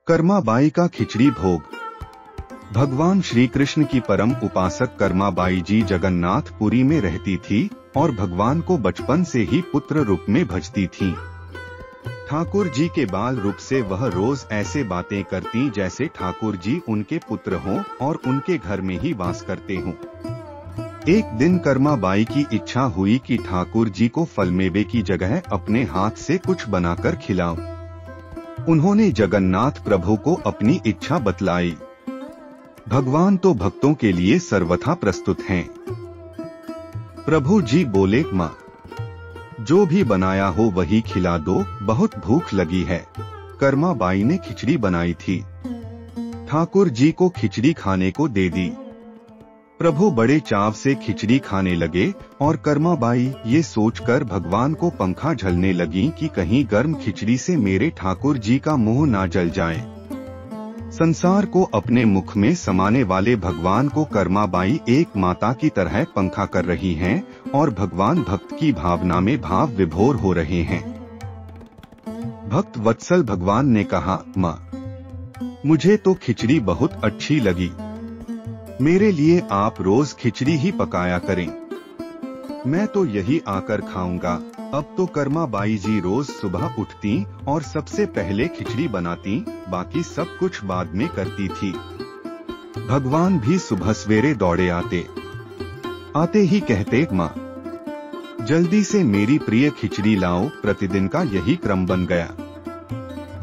कर्माबाई का खिचड़ी भोग। भगवान श्री कृष्ण की परम उपासक कर्माबाई जी जगन्नाथपुरी में रहती थी और भगवान को बचपन से ही पुत्र रूप में भजती थीं। ठाकुर जी के बाल रूप से वह रोज ऐसे बातें करती जैसे ठाकुर जी उनके पुत्र हों और उनके घर में ही वास करते हों। एक दिन कर्माबाई की इच्छा हुई कि ठाकुर जी को फल मेवे की जगह अपने हाथ से कुछ बनाकर खिलाऊं। उन्होंने जगन्नाथ प्रभु को अपनी इच्छा बतलाई। भगवान तो भक्तों के लिए सर्वथा प्रस्तुत हैं। प्रभु जी बोले, माँ, जो भी बनाया हो वही खिला दो, बहुत भूख लगी है। कर्माबाई ने खिचड़ी बनाई थी। ठाकुर जी को खिचड़ी खाने को दे दी। प्रभु बड़े चाव से खिचड़ी खाने लगे और कर्माबाई ये सोचकर भगवान को पंखा झलने लगी कि कहीं गर्म खिचड़ी से मेरे ठाकुर जी का मुंह ना जल जाए। संसार को अपने मुख में समाने वाले भगवान को कर्माबाई एक माता की तरह पंखा कर रही हैं और भगवान भक्त की भावना में भाव विभोर हो रहे हैं। भक्त वत्सल भगवान ने कहा, माँ, मुझे तो खिचड़ी बहुत अच्छी लगी। मेरे लिए आप रोज खिचड़ी ही पकाया करें। मैं तो यही आकर खाऊंगा। अब तो कर्माबाई जी रोज सुबह उठती और सबसे पहले खिचड़ी बनाती, बाकी सब कुछ बाद में करती थी। भगवान भी सुबह सवेरे दौड़े आते ही कहते, माँ, जल्दी से मेरी प्रिय खिचड़ी लाओ। प्रतिदिन का यही क्रम बन गया।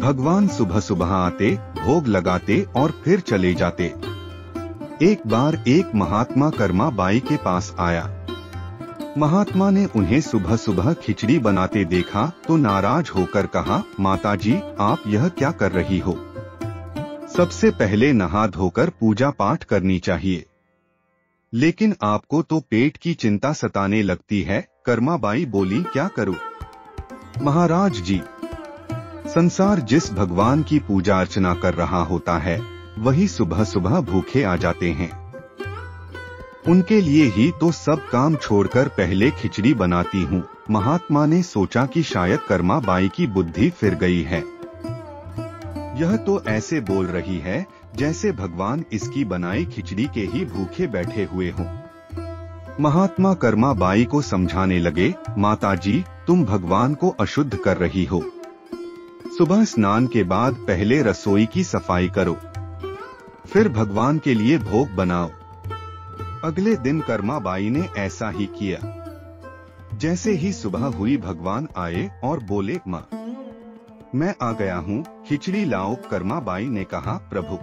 भगवान सुबह सुबह आते, भोग लगाते और फिर चले जाते। एक बार एक महात्मा कर्माबाई के पास आया। महात्मा ने उन्हें सुबह सुबह खिचड़ी बनाते देखा तो नाराज होकर कहा, माताजी, आप यह क्या कर रही हो? सबसे पहले नहा धोकर पूजा पाठ करनी चाहिए। लेकिन आपको तो पेट की चिंता सताने लगती है। कर्माबाई बोली, क्या करूं? महाराज जी, संसार जिस भगवान की पूजा अर्चना कर रहा होता है वही सुबह सुबह भूखे आ जाते हैं। उनके लिए ही तो सब काम छोड़कर पहले खिचड़ी बनाती हूँ। महात्मा ने सोचा कि शायद कर्माबाई की बुद्धि फिर गई है। यह तो ऐसे बोल रही है जैसे भगवान इसकी बनाई खिचड़ी के ही भूखे बैठे हुए हों। महात्मा कर्माबाई को समझाने लगे, माताजी, तुम भगवान को अशुद्ध कर रही हो। सुबह स्नान के बाद पहले रसोई की सफाई करो, फिर भगवान के लिए भोग बनाओ। अगले दिन कर्माबाई ने ऐसा ही किया। जैसे ही सुबह हुई भगवान आए और बोले, माँ, मैं आ गया हूँ, खिचड़ी लाओ। कर्माबाई ने कहा, प्रभु,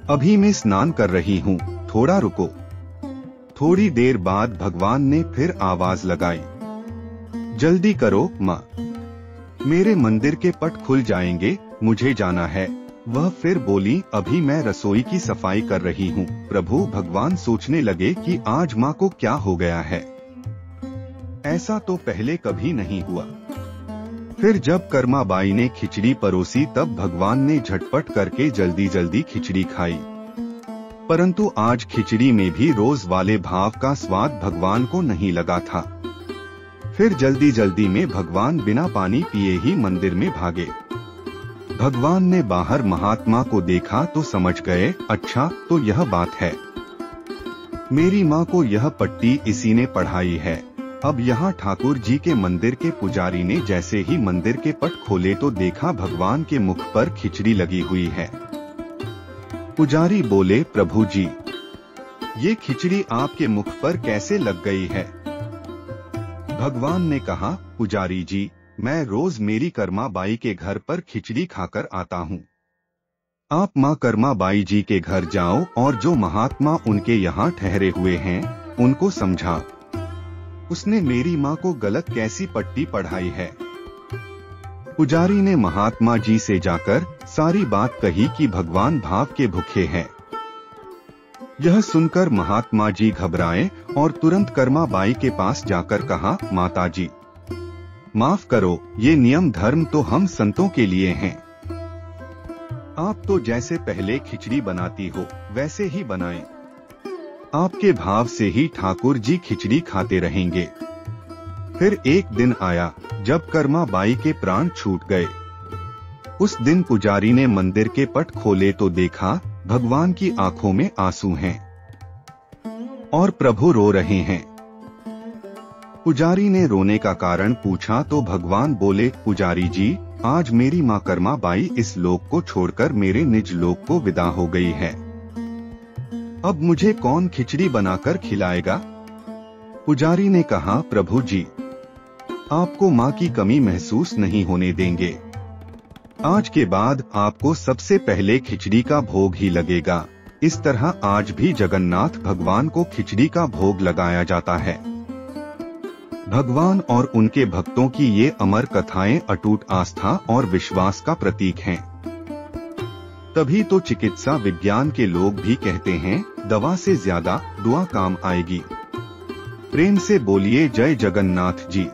अभी मैं स्नान कर रही हूँ, थोड़ा रुको। थोड़ी देर बाद भगवान ने फिर आवाज लगाई, जल्दी करो माँ, मेरे मंदिर के पट खुल जाएंगे, मुझे जाना है। वह फिर बोली, अभी मैं रसोई की सफाई कर रही हूँ। प्रभु भगवान सोचने लगे कि आज माँ को क्या हो गया है, ऐसा तो पहले कभी नहीं हुआ। फिर जब कर्माबाई ने खिचड़ी परोसी तब भगवान ने झटपट करके जल्दी जल्दी खिचड़ी खाई। परंतु आज खिचड़ी में भी रोज वाले भाव का स्वाद भगवान को नहीं लगा था। फिर जल्दी जल्दी में भगवान बिना पानी पिए ही मंदिर में भागे। भगवान ने बाहर महात्मा को देखा तो समझ गए, अच्छा तो यह बात है। मेरी माँ को यह पट्टी इसी ने पढ़ाई है। अब यहाँ ठाकुर जी के मंदिर के पुजारी ने जैसे ही मंदिर के पट खोले तो देखा भगवान के मुख पर खिचड़ी लगी हुई है। पुजारी बोले, प्रभु जी, ये खिचड़ी आपके मुख पर कैसे लग गई है? भगवान ने कहा, पुजारी जी, मैं रोज मेरी कर्माबाई के घर पर खिचड़ी खाकर आता हूँ। आप माँ कर्माबाई जी के घर जाओ और जो महात्मा उनके यहाँ ठहरे हुए हैं उनको समझा। उसने मेरी माँ को गलत कैसी पट्टी पढ़ाई है। पुजारी ने महात्मा जी से जाकर सारी बात कही कि भगवान भाव के भूखे हैं। यह सुनकर महात्मा जी घबराए और तुरंत कर्माबाई के पास जाकर कहा, माताजी, माफ करो, ये नियम धर्म तो हम संतों के लिए हैं। आप तो जैसे पहले खिचड़ी बनाती हो वैसे ही बनाएं। आपके भाव से ही ठाकुर जी खिचड़ी खाते रहेंगे। फिर एक दिन आया जब कर्माबाई के प्राण छूट गए। उस दिन पुजारी ने मंदिर के पट खोले तो देखा भगवान की आंखों में आंसू हैं और प्रभु रो रहे हैं। पुजारी ने रोने का कारण पूछा तो भगवान बोले, पुजारी जी, आज मेरी माँ कर्मा बाई इस लोक को छोड़कर मेरे निज लोक को विदा हो गई है। अब मुझे कौन खिचड़ी बनाकर खिलाएगा? पुजारी ने कहा, प्रभु जी, आपको माँ की कमी महसूस नहीं होने देंगे। आज के बाद आपको सबसे पहले खिचड़ी का भोग ही लगेगा। इस तरह आज भी जगन्नाथ भगवान को खिचड़ी का भोग लगाया जाता है। भगवान और उनके भक्तों की ये अमर कथाएं अटूट आस्था और विश्वास का प्रतीक हैं। तभी तो चिकित्सा विज्ञान के लोग भी कहते हैं, दवा से ज्यादा दुआ काम आएगी। प्रेम से बोलिए जय जगन्नाथ जी।